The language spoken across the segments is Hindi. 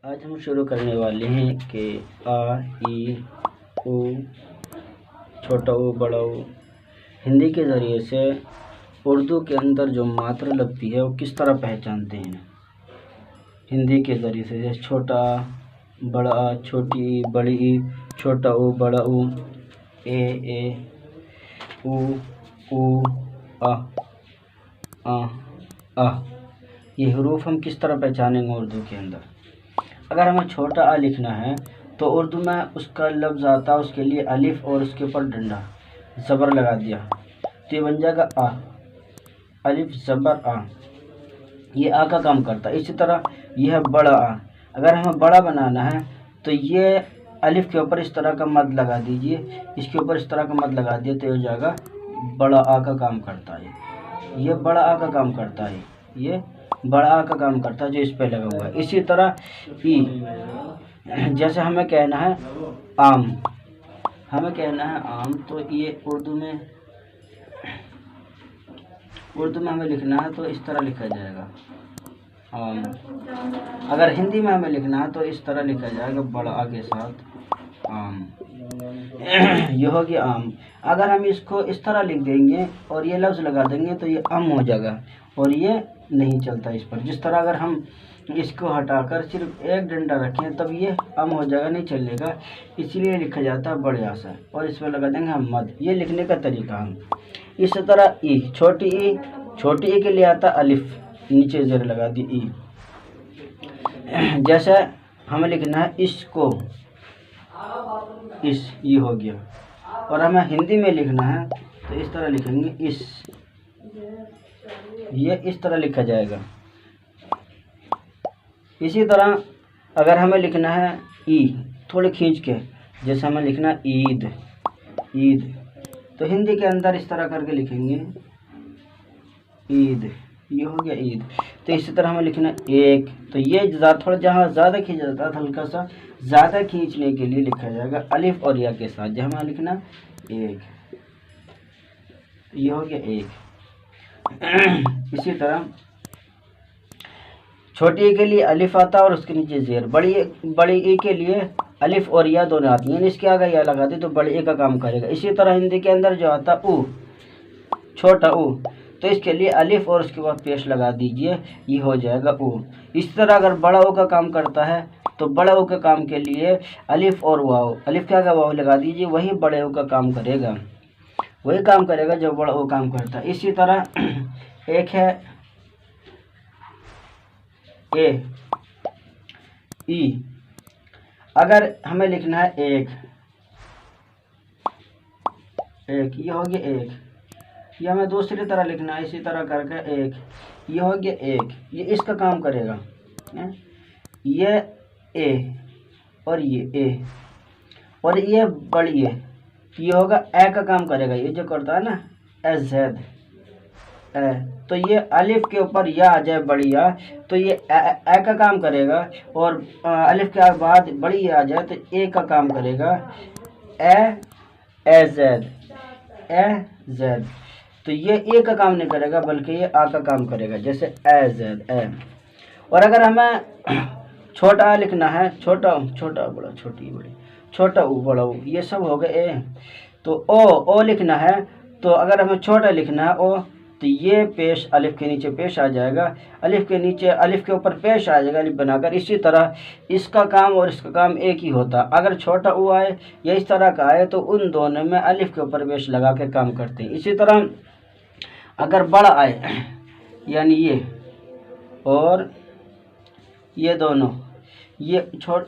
आज हम शुरू करने वाले हैं कि आ, ई, उ, छोटा ऊ, बड़ा ऊ हिंदी के ज़रिए से उर्दू के अंदर जो मात्रा लगती है वो किस तरह पहचानते हैं। हिंदी के ज़रिए से जैसे छोटा आ, बड़ा आ, छोटी ई, बड़ी ई, छोटा ऊ, बड़ा ऊ, ए, ऊ, आ। ये हरूफ हम किस तरह पहचानेंगे उर्दू के अंदर। अगर हमें छोटा आ लिखना है तो उर्दू में उसका लफ्ज़ आता है, उसके लिए अलिफ और उसके ऊपर डंडा ज़बर लगा दिया तो ये बन जाएगा आ, अलिफ ज़बर आ। ये आ का काम करता है। इसी तरह यह है बड़ा आ। अगर हमें बड़ा बनाना है तो ये अलिफ के ऊपर इस तरह का मद लगा दीजिए, इसके ऊपर इस तरह का मद लगा दिए तो हो जाएगा बड़ा आ का काम करता है। ये बड़ा आ का काम करता है, ये बड़ा आ का काम करता है जो इस पे लगा हुआ है। इसी तरह ई, जैसे हमें कहना है आम, हमें कहना है आम तो ये उर्दू में हमें लिखना है तो इस तरह लिखा जाएगा आम। अगर हिंदी में हमें लिखना है तो इस तरह लिखा जाएगा बड़ा आ के साथ आम। ये हो गया आम। अगर हम इसको इस तरह लिख देंगे और ये लफ्ज़ लगा देंगे तो ये अम हो जाएगा और ये नहीं चलता इस पर। जिस तरह अगर हम इसको हटाकर सिर्फ एक डंडा रखें तब ये अम हो जाएगा, नहीं चलेगा, इसीलिए लिखा जाता है बड़े आ से और इस पर लगा देंगे हम मद। ये लिखने का तरीका हम। इस तरह ई, छोटी ई के लिए आता अलिफ, नीचे ज़र लगा दी ई। जैसे हमें लिखना है इसको, इस, ये हो गया। और हमें हिंदी में लिखना है तो इस तरह लिखेंगे इस, ये इस तरह लिखा जाएगा। इसी तरह अगर हमें लिखना है ई थोड़े खींच के, जैसे हमें लिखना है ईद, तो हिंदी के अंदर इस तरह करके लिखेंगे ईद, ये हो गया ईद। तो इसी तरह हमें लिखना एक, तो ये थोड़ा जहाँ ज़्यादा खींच जाता है हल्का सा ज़्यादा खींचने के लिए लिखा जाएगा अलिफ और या के साथ, जहाँ हमें लिखना एक, ये हो गया एक। इसी तरह छोटी ई के लिए अलिफ आता है और उसके नीचे ज़ेर। बड़ी ई के लिए अलिफ और या दोनों आती हैं, इसके आगे या लगा दे तो बड़ी ई का काम करेगा। इसी तरह हिंदी के अंदर जो आता ऊ, छोटा ऊ, तो इसके लिए अलिफ और उसके बाद पेश लगा दीजिए, ये हो जाएगा ऊ। इस तरह अगर बड़ा ऊ का काम करता है तो बड़ा ऊ के काम के लिए अलिफ और वाव, अलिफ क्या वाव लगा दीजिए, वही बड़े ऊ का काम करेगा, वही काम करेगा जो बड़ा ऊ काम करता है। इसी तरह एक है ए, ई, अगर हमें लिखना है एक, ये हो गया एक। ये हमें दूसरी तरह लिखना है, इसी तरह करके एक, ये हो गया एक, ये इसका काम करेगा। ये ए और ये ए और ये बड़ी ए, ये होगा ए का काम करेगा। ये जो करता है ना ए ज़ेड, तो ये अलिफ के ऊपर या आ जाए बड़ी या, तो ये ए का काम करेगा और अलिफ के बाद बड़ी या आ जाए तो ए का काम करेगा ए ज़ेड। तो ये ए का काम नहीं करेगा बल्कि ये आ का काम करेगा, जैसे ए ज़ेड ए। और अगर हमें छोटा आ लिखना है, छोटा बड़ा, छोटी बड़ी, छोटा ऊ बड़ा ऊ, ये सब हो गए ए। तो ओ लिखना है तो अगर हमें छोटा लिखना है ओ, तो ये पेश अलिफ के नीचे पेश आ जाएगा, अलिफ के नीचे अलिफ के ऊपर पेश आ जाएगा अलिफ बनाकर। इसी तरह इसका काम और इसका काम एक ही होता। अगर छोटा ऊ आए या इस तरह का आए तो उन दोनों में अलिफ के ऊपर पेश लगा के काम करते हैं। इसी तरह अगर बड़ा आए यानी ये और ये दोनों, ये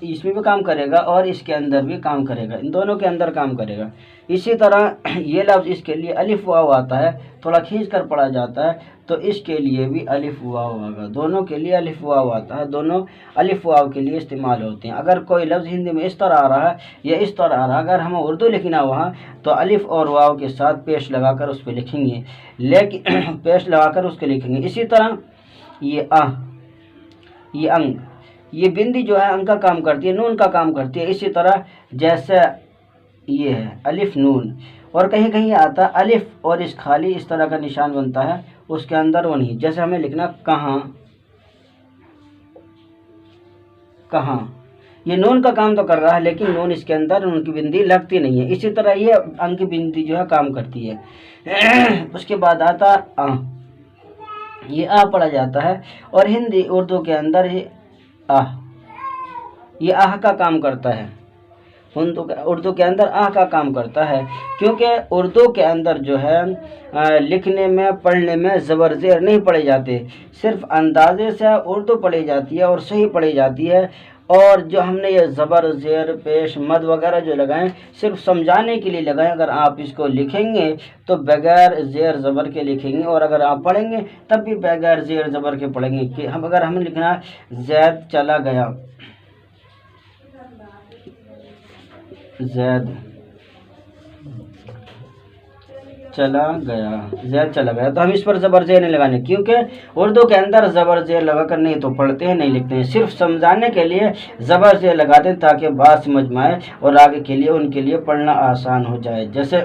इसमें भी काम करेगा और इसके अंदर भी काम करेगा, इन दोनों के अंदर काम करेगा। इसी तरह ये लफ्ज़ इसके लिए अलिफ वाव आता है, थोड़ा खींच कर पढ़ा जाता है तो इसके लिए भी अलिफ वाव होगा। दोनों के लिए अलिफ वाव आता है, दोनों अलिफ वाव के लिए इस्तेमाल होते हैं। अगर कोई लफ्ज़ हिंदी में इस तरह आ रहा है या इस तरह आ रहा है, अगर हमें उर्दू लिखना वहाँ तो अलिफ और वाव के साथ पेश लगाकर उस पर लिखेंगे, लेकिन पेश लगाकर उसके लिखेंगे। इसी तरह ये ये अंग, ये बिंदी जो है अंग का काम करती है, नून का काम करती है। इसी तरह जैसे ये है अलिफ नून, और कहीं कहीं आता है अलिफ और इस खाली इस तरह का निशान बनता है, उसके अंदर वो नहीं। जैसे हमें लिखना कहाँ, कहाँ। ये नून का काम तो कर रहा है, लेकिन नून इसके अंदर उनकी बिंदी लगती नहीं है। इसी तरह ये अंग की बिंदी जो है काम करती है। उसके बाद आता आ, ये आ पढ़ा जाता है। और हिंदी उर्दू के अंदर ये आह का काम करता है। उर्दू के अंदर आह का काम करता है, क्योंकि उर्दू के अंदर जो है लिखने में पढ़ने में ज़बर ज़ेर नहीं पढ़े जाते, सिर्फ अंदाजे से उर्दू पढ़ी जाती है और सही पढ़ी जाती है। और जो हमने ये ज़बर ज़ेर पेश मद वगैरह जो लगाएं, सिर्फ समझाने के लिए लगाएं। अगर आप इसको लिखेंगे तो बगैर ज़ेर ज़बर के लिखेंगे, और अगर आप पढ़ेंगे तब भी बगैर ज़ेर ज़बर के पढ़ेंगे। कि अगर हमें लिखना है ज़ैद चला गया, ज़ैद चला गया, ज़ैद चला गया, तो हम इस पर ज़बर ज़ेर नहीं लगाने, क्योंकि उर्दू के अंदर ज़बर ज़ेर लगा कर नहीं तो पढ़ते हैं नहीं लिखते हैं। सिर्फ समझाने के लिए ज़बर ज़ेर लगाते हैं ताकि बात समझ में आए और आगे के लिए उनके लिए पढ़ना आसान हो जाए। जैसे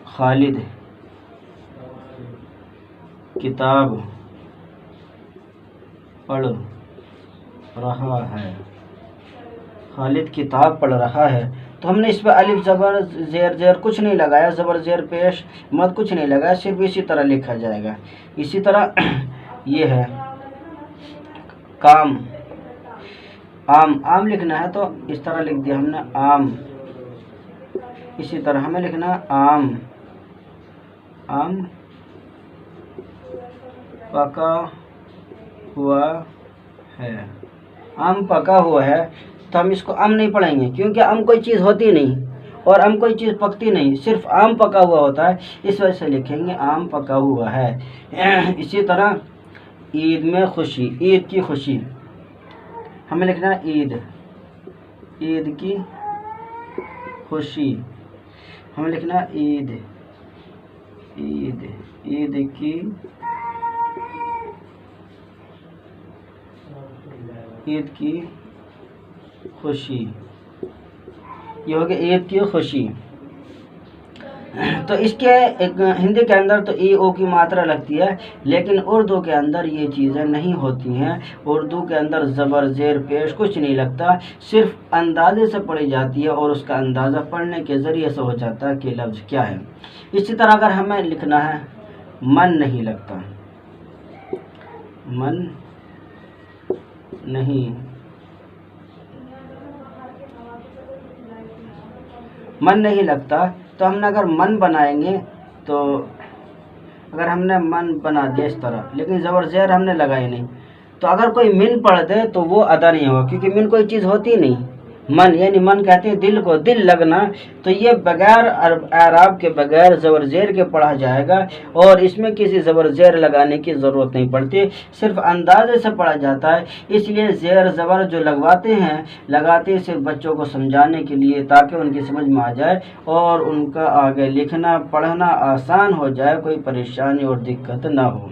खालिद किताब पढ़ रहा है, खालिद किताब पढ़ रहा है, तो हमने इस पर अलिफ ज़बर ज़ेर ज़ेर कुछ नहीं लगाया, ज़बर ज़ेर पेश मत कुछ नहीं लगाया, सिर्फ इसी तरह लिखा जाएगा। इसी तरह ये है काम, आम, आम लिखना है तो इस तरह लिख दिया हमने आम। इसी तरह हमें लिखना आम, आम पका हुआ है, आम पका हुआ है, तो हम इसको आम नहीं पढ़ेंगे, क्योंकि आम कोई चीज़ होती नहीं और आम कोई चीज़ पकती नहीं, सिर्फ आम पका हुआ होता है, इस वजह से लिखेंगे आम पका हुआ है। इसी तरह ईद में खुशी, ईद की खुशी, हमें लिखना है ईद, ईद की खुशी, हमें लिखना है ईद, ईद, ईद की, ईद की खुशी, ये हो गया ईद की खुशी। तो इसके एक हिंदी के अंदर तो ई ओ की मात्रा लगती है, लेकिन उर्दू के अंदर ये चीज़ें नहीं होती हैं। उर्दू के अंदर ज़बर ज़ेर पेश कुछ नहीं लगता, सिर्फ अंदाजे से पढ़ी जाती है और उसका अंदाज़ा पढ़ने के ज़रिए से हो जाता है कि लफ्ज़ क्या है। इसी तरह अगर हमें लिखना है मन नहीं लगता, मन नहीं, मन नहीं लगता, तो हमने अगर मन बनाएंगे तो अगर हमने मन बना दिया इस तरह, लेकिन ज़बर ज़ेर हमने लगाई नहीं, तो अगर कोई मिन पढ़ दे तो वो अदा नहीं होगा, क्योंकि मिन कोई चीज़ होती नहीं। मन यानी मन कहते हैं दिल को, दिल लगना, तो ये बगैर एराब के बगैर ज़बर ज़ेर के पढ़ा जाएगा और इसमें किसी ज़बर ज़ेर लगाने की ज़रूरत नहीं पड़ती, सिर्फ अंदाजे से पढ़ा जाता है। इसलिए ज़ेर ज़बर जो लगवाते हैं, लगाते सिर्फ बच्चों को समझाने के लिए, ताकि उनकी समझ में आ जाए और उनका आगे लिखना पढ़ना आसान हो जाए, कोई परेशानी और दिक्कत ना हो।